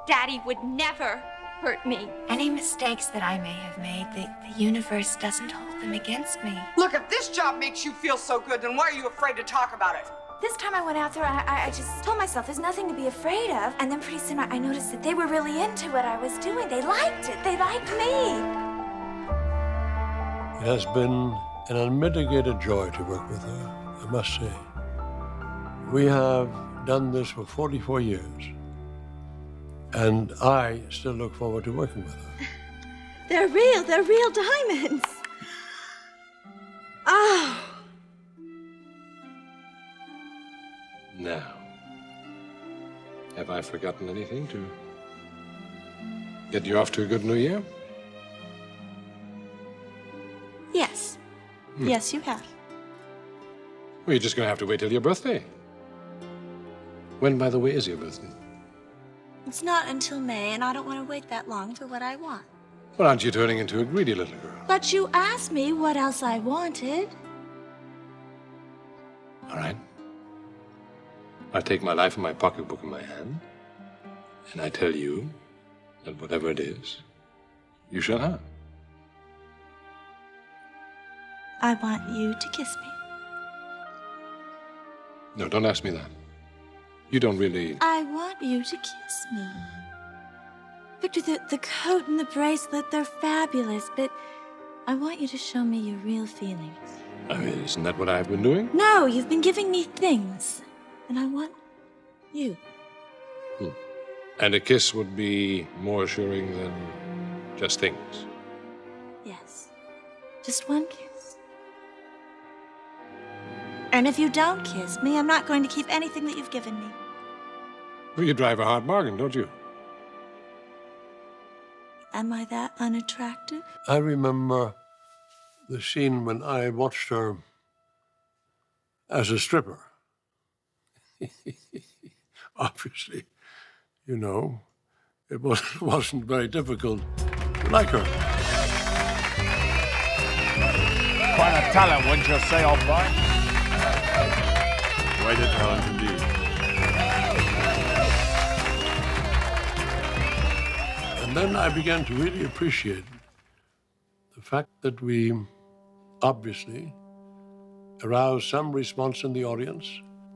Daddy would never hurt me. Any mistakes that I may have made, the universe doesn't hold them against me. Look, if this job makes you feel so good, then why are you afraid to talk about it? This time I went out there, I just told myself there's nothing to be afraid of. And then pretty soon I noticed that they were really into what I was doing. They liked it. They liked me. It has been an unmitigated joy to work with her, I must say. We have done this for 44 years, and I still look forward to working with her. They're real diamonds. Oh. Now, have I forgotten anything to get you off to a good new year? Yes. Yes, you have. Well, you're just going to have to wait till your birthday. When, by the way, is your birthday? It's not until May, and I don't want to wait that long for what I want. Well, aren't you turning into a greedy little girl? But you asked me what else I wanted. All right. I take my life in my pocketbook in my hand, and I tell you that whatever it is, you shall have. I want you to kiss me. No, don't ask me that. You don't really... I want you to kiss me. Victor, the coat and the bracelet, they're fabulous, but I want you to show me your real feelings. I mean, isn't that what I've been doing? No, you've been giving me things, and I want you. And a kiss would be more assuring than just things. Yes. Just one kiss. And if you don't kiss me, I'm not going to keep anything that you've given me. Well, you drive a hard bargain, don't you? Am I that unattractive? I remember the scene when I watched her as a stripper. Obviously, you know, it wasn't very difficult to like her. Quite a talent, wouldn't you say, old boy? Quite a talent indeed. And then I began to really appreciate the fact that we obviously aroused some response in the audience,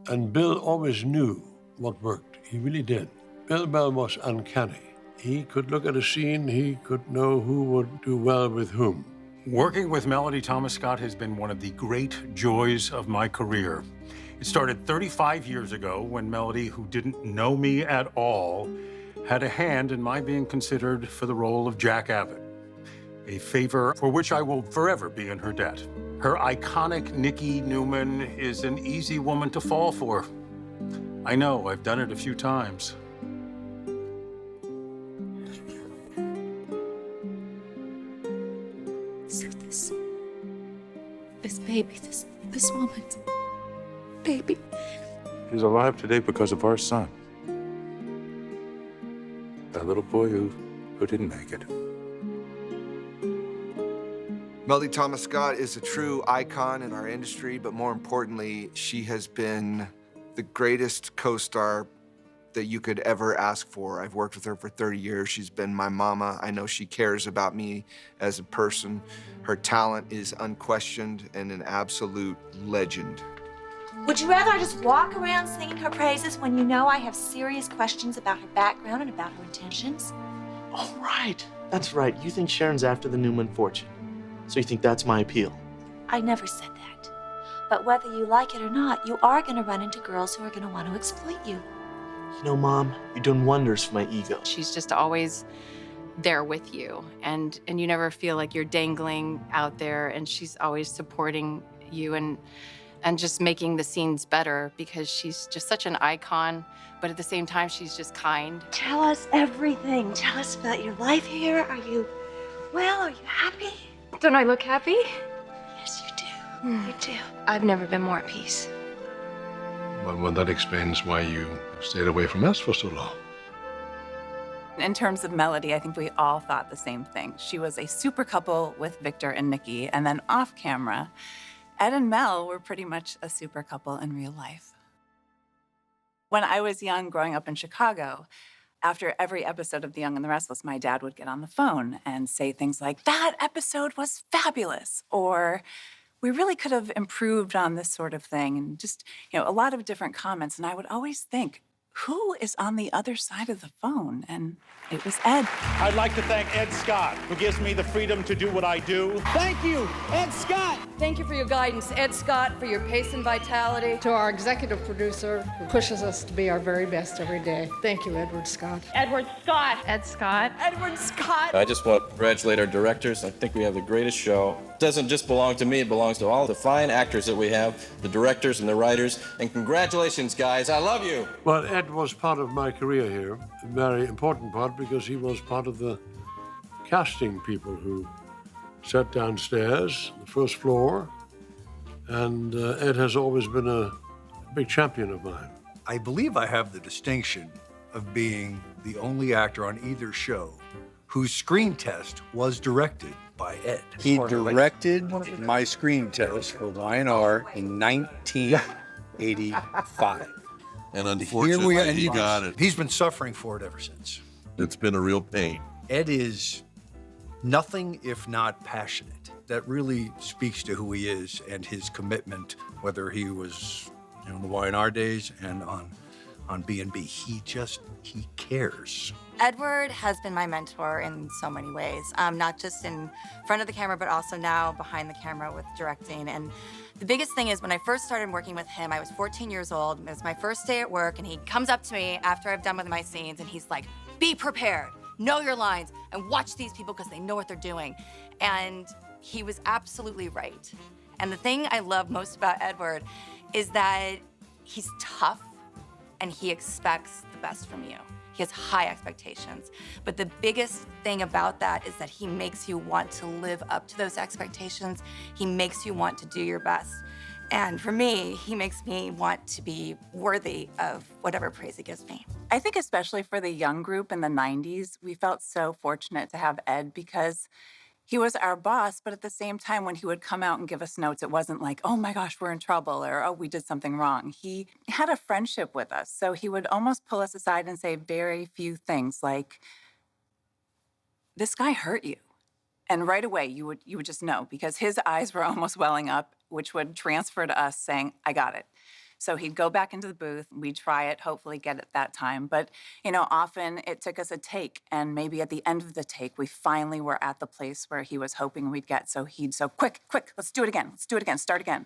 and Bill always knew what worked. He really did. Bill Bell was uncanny. He could look at a scene, he could know who would do well with whom. Working with Melody Thomas Scott has been one of the great joys of my career. It started 35 years ago when Melody, who didn't know me at all, had a hand in my being considered for the role of Jack Abbott, a favor for which I will forever be in her debt. Her iconic Nikki Newman is an easy woman to fall for. I know, I've done it a few times. So this baby, this woman, baby. He's alive today because of our son. That little boy who didn't make it. Melody Thomas Scott is a true icon in our industry, but more importantly, she has been the greatest co-star that you could ever ask for. I've worked with her for 30 years. She's been my mama. I know she cares about me as a person. Her talent is unquestioned and an absolute legend. Would you rather I just walk around singing her praises when you know I have serious questions about her background and about her intentions? Oh, right. That's right. You think Sharon's after the Newman fortune. So you think that's my appeal? I never said that. But whether you like it or not, you are going to run into girls who are going to want to exploit you. You know, Mom, you're doing wonders for my ego. She's just always there with you, and you never feel like you're dangling out there, and she's always supporting you and just making the scenes better because she's just such an icon, but at the same time, she's just kind. Tell us everything. Tell us about your life here. Are you well? Are you happy? Don't I look happy? Yes, you do. You do. I've never been more at peace. Well, that explains why you stayed away from us for so long. In terms of Melody, I think we all thought the same thing. She was a super couple with Victor and Nikki, and then off camera, Ed and Mel were pretty much a super couple in real life. When I was young, growing up in Chicago, After every episode of The Young and the Restless, my dad would get on the phone and say things like, "That episode was fabulous," or "We really could have improved on this sort of thing," and just, a lot of different comments. And I would always think, who is on the other side of the phone? And it was Ed. I'd like to thank Ed Scott, who gives me the freedom to do what I do. Thank you, Ed Scott. Thank you for your guidance, Ed Scott, for your pace and vitality. To our executive producer, who pushes us to be our very best every day. Thank you, Edward Scott. Edward Scott. Ed Scott. Edward Scott. I just want to congratulate our directors. I think we have the greatest show. It doesn't just belong to me, it belongs to all the fine actors that we have, the directors and the writers. And congratulations, guys. I love you. Well, Ed was part of my career here, a very important part, because he was part of the casting people who sat downstairs, the first floor, and Ed has always been a big champion of mine. I believe I have the distinction of being the only actor on either show whose screen test was directed by Ed. He directed my screen test for Y&R in 1985. And unfortunately, he got it. He's been suffering for it ever since. It's been a real pain. Ed is nothing if not passionate. That really speaks to who he is and his commitment, whether he was in the Y&R days and on B&B. He cares. Edward has been my mentor in so many ways, not just in front of the camera, but also now behind the camera with directing. And the biggest thing is when I first started working with him, I was 14 years old. It was my first day at work, and he comes up to me after I've done with my scenes, and he's like, "Be prepared, know your lines, and watch these people because they know what they're doing." And he was absolutely right. And the thing I love most about Edward is that he's tough, and he expects the best from you. He has high expectations. But the biggest thing about that is that he makes you want to live up to those expectations. He makes you want to do your best. And for me, he makes me want to be worthy of whatever praise he gives me. I think especially for the young group in the 90s, we felt so fortunate to have Ed because he was our boss, but at the same time, when he would come out and give us notes, it wasn't like, "Oh my gosh, we're in trouble," or "Oh, we did something wrong." He had a friendship with us, so he would almost pull us aside and say very few things like, "This guy hurt you." And right away, you would just know, because his eyes were almost welling up, which would transfer to us saying, "I got it." So he'd go back into the booth, we'd try it, hopefully get it that time. But, often it took us a take, and maybe at the end of the take, we finally were at the place where he was hoping we'd get. So he'd say, quick, let's do it again, start again.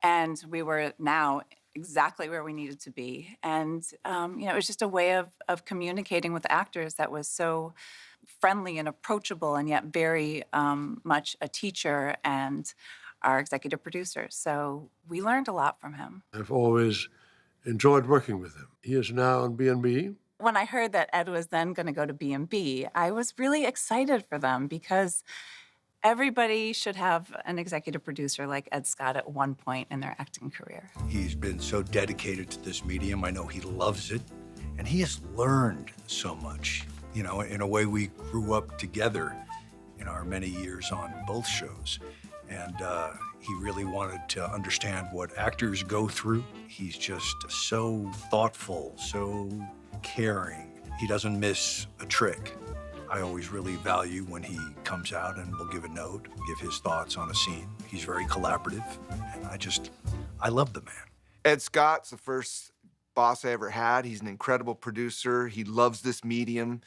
And we were now exactly where we needed to be. And, it was just a way of communicating with actors that was so friendly and approachable, and yet very much a teacher and our executive producer. So we learned a lot from him. I've always enjoyed working with him. He is now on B&B. When I heard that Ed was then going to go to B&B, I was really excited for them because everybody should have an executive producer like Ed Scott at one point in their acting career. He's been so dedicated to this medium. I know he loves it, and he has learned so much. In a way, we grew up together in our many years on both shows. And he really wanted to understand what actors go through. He's just so thoughtful, so caring. He doesn't miss a trick. I always really value when he comes out and will give a note, give his thoughts on a scene. He's very collaborative, and I love the man. Ed Scott's the first boss I ever had. He's an incredible producer. He loves this medium.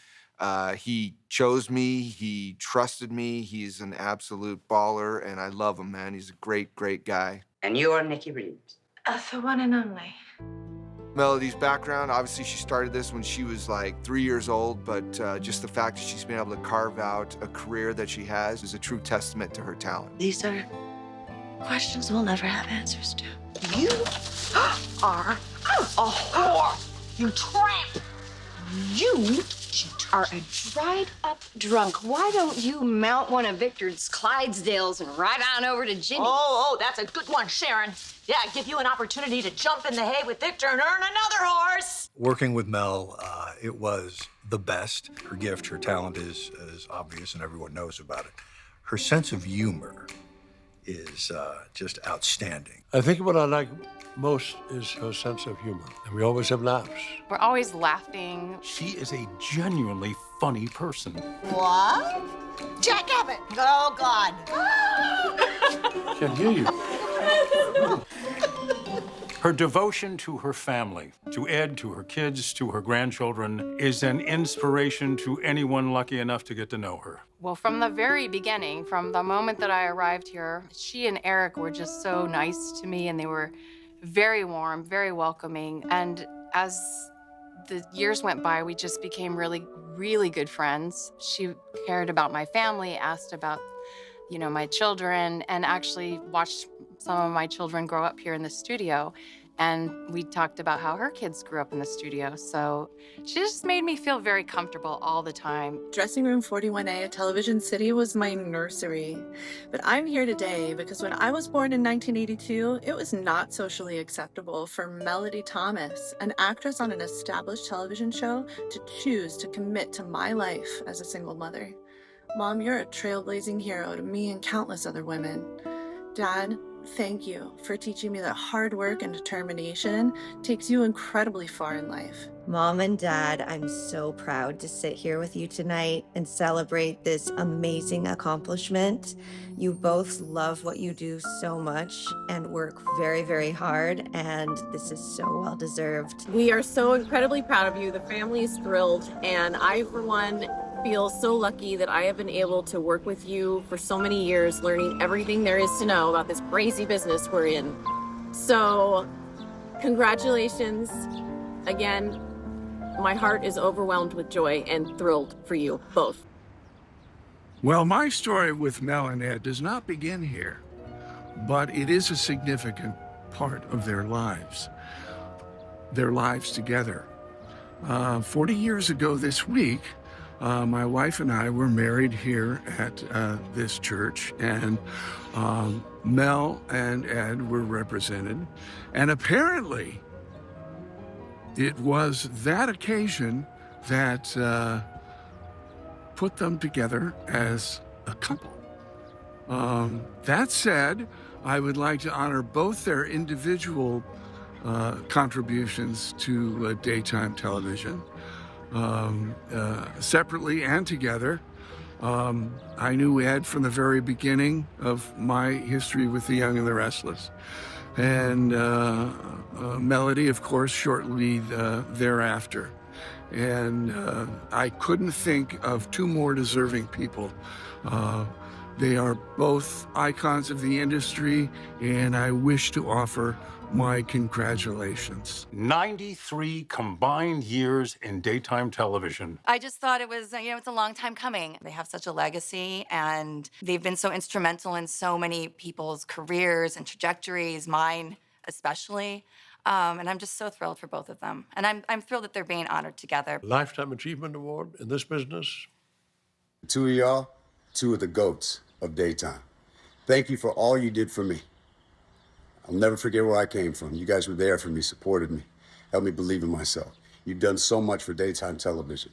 He chose me, he trusted me, he's an absolute baller, and I love him, man. He's a great, great guy. And you are Nikki Reeves? The one and only. Melody's background, obviously she started this when she was like 3 years old, but just the fact that she's been able to carve out a career that she has is a true testament to her talent. These are questions we'll never have answers to. You are a whore, you tramp. You are a dried-up drunk. Why don't you mount one of Victor's Clydesdales and ride on over to Ginny? Oh, that's a good one, Sharon. Yeah, give you an opportunity to jump in the hay with Victor and earn another horse. Working with Mel, it was the best. Her gift, her talent is obvious, and everyone knows about it. Her sense of humor is just outstanding. I think what I like most is her sense of humor. And we always have laughs. We're always laughing. She is a genuinely funny person. What? Jack Abbott! Oh, God. Can't hear you. Her devotion to her family, to Ed, to her kids, to her grandchildren, is an inspiration to anyone lucky enough to get to know her. Well, from the very beginning, from the moment that I arrived here, she and Eric were just so nice to me, and they were very warm, very welcoming. And as the years went by, we just became really, really good friends. She cared about my family, asked about, you know, my children, and actually watched some of my children grow up here in the studio. And we talked about how her kids grew up in the studio. So she just made me feel very comfortable all the time. Dressing Room 41A at Television City was my nursery. But I'm here today because when I was born in 1982, it was not socially acceptable for Melody Thomas, an actress on an established television show, to choose to commit to my life as a single mother. Mom, you're a trailblazing hero to me and countless other women. Dad, thank you for teaching me that hard work and determination takes you incredibly far in life. Mom and Dad, I'm so proud to sit here with you tonight and celebrate this amazing accomplishment. You both love what you do so much and work very, very hard, and this is so well deserved. We are so incredibly proud of you. The family is thrilled, and I, for one, feel so lucky that I have been able to work with you for so many years, learning everything there is to know about this crazy business we're in. So, congratulations. Again, my heart is overwhelmed with joy and thrilled for you both. Well, my story with Mel and Ed does not begin here, but it is a significant part of their lives together. 40 years ago this week, my wife and I were married here at this church, and Mel and Ed were represented. And apparently, it was that occasion that put them together as a couple. That said, I would like to honor both their individual contributions to daytime television. Separately and together. I knew Ed from the very beginning of my history with The Young and the Restless. And Melody, of course, shortly thereafter. And I couldn't think of two more deserving people. They are both icons of the industry, and I wish to offer my congratulations. 93 combined years in daytime television. I just thought it was, it's a long time coming. They have such a legacy, and they've been so instrumental in so many people's careers and trajectories, mine especially. And I'm just so thrilled for both of them. And I'm thrilled that they're being honored together. Lifetime Achievement Award in this business. The two of y'all, two of the GOATs of daytime. Thank you for all you did for me. I'll never forget where I came from. You guys were there for me, supported me, helped me believe in myself. You've done so much for daytime television.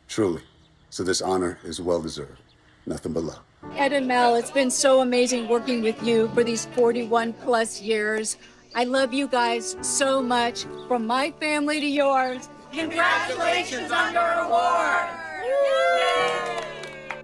Truly. So this honor is well-deserved. Nothing but love. Ed and Mel, it's been so amazing working with you for these 41 plus years. I love you guys so much. From my family to yours. Congratulations on your award!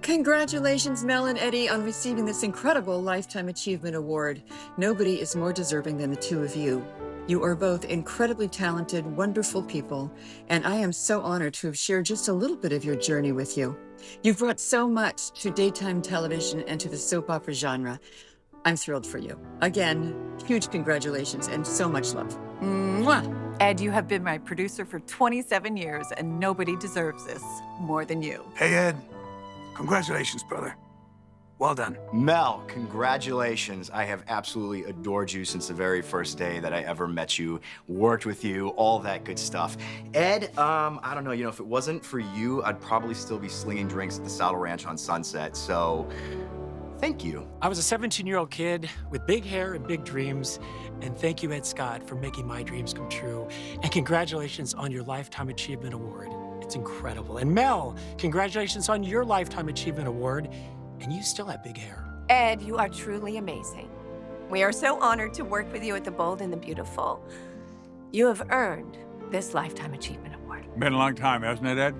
Congratulations, Mel and Eddie, on receiving this incredible Lifetime Achievement Award. Nobody is more deserving than the two of you. You are both incredibly talented, wonderful people, and I am so honored to have shared just a little bit of your journey with you. You've brought so much to daytime television and to the soap opera genre. I'm thrilled for you. Again, huge congratulations and so much love. Mwah! Ed, you have been my producer for 27 years, and nobody deserves this more than you. Hey, Ed. Congratulations, brother. Well done. Mel, congratulations. I have absolutely adored you since the very first day that I ever met you, worked with you, all that good stuff. Ed, I don't know, if it wasn't for you, I'd probably still be slinging drinks at the Saddle Ranch on Sunset, so thank you. I was a 17-year-old kid with big hair and big dreams, and thank you, Ed Scott, for making my dreams come true. And congratulations on your Lifetime Achievement Award. It's incredible. And Mel, congratulations on your Lifetime Achievement Award. And you still have big hair. Ed, you are truly amazing. We are so honored to work with you at The Bold and the Beautiful. You have earned this Lifetime Achievement Award. Been a long time, hasn't it, Ed?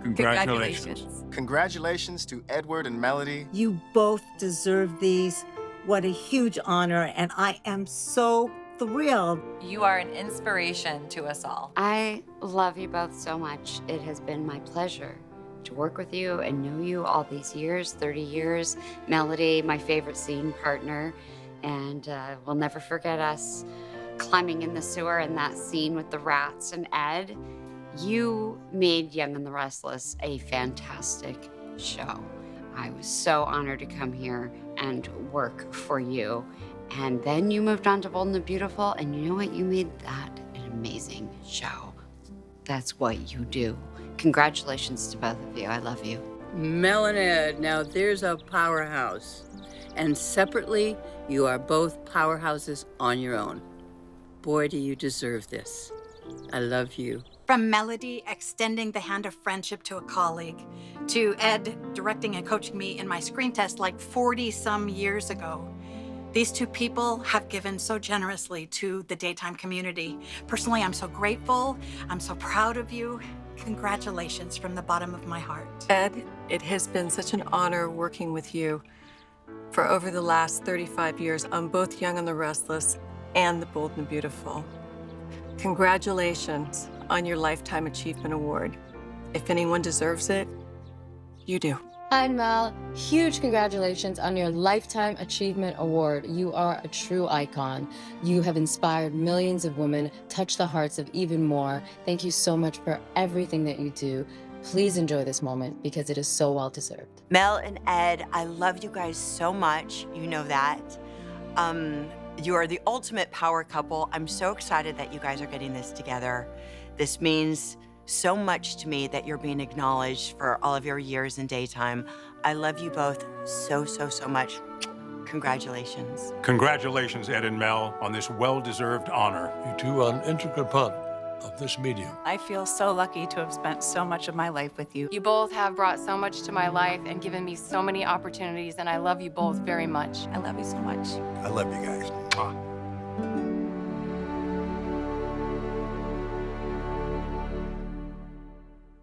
Congratulations. Congratulations to Edward and Melody. You both deserve these. What a huge honor, and I am so thrilled. You are an inspiration to us all. I love you both so much. It has been my pleasure to work with you and know you all these years, 30 years. Melody, my favorite scene partner, and we'll never forget us climbing in the sewer in that scene with the rats. And Ed, you made Young and the Restless a fantastic show. I was so honored to come here and work for you. And then you moved on to Bold and the Beautiful, and you know what? You made that an amazing show. That's what you do. Congratulations to both of you. I love you. Mel and Ed, now there's a powerhouse. And separately, you are both powerhouses on your own. Boy, do you deserve this. I love you. From Melody extending the hand of friendship to a colleague, to Ed directing and coaching me in my screen test like 40-some years ago. These two people have given so generously to the daytime community. Personally, I'm so grateful. I'm so proud of you. Congratulations from the bottom of my heart. Ed, it has been such an honor working with you for over the last 35 years on both Young and the Restless and The Bold and the Beautiful. Congratulations on your Lifetime Achievement Award. If anyone deserves it, you do. Hi, Mel. Huge congratulations on your Lifetime Achievement Award. You are a true icon. You have inspired millions of women, touched the hearts of even more. Thank you so much for everything that you do. Please enjoy this moment because it is so well deserved. Mel and Ed, I love you guys so much. You know that. You are the ultimate power couple. I'm so excited that you guys are getting this together. This means so much to me that you're being acknowledged for all of your years in daytime. I love you both so, so, so much. Congratulations. Congratulations, Ed and Mel, on this well-deserved honor. You two are an integral part of this medium. I feel so lucky to have spent so much of my life with you. You both have brought so much to my life and given me so many opportunities, and I love you both very much. I love you so much. I love you guys.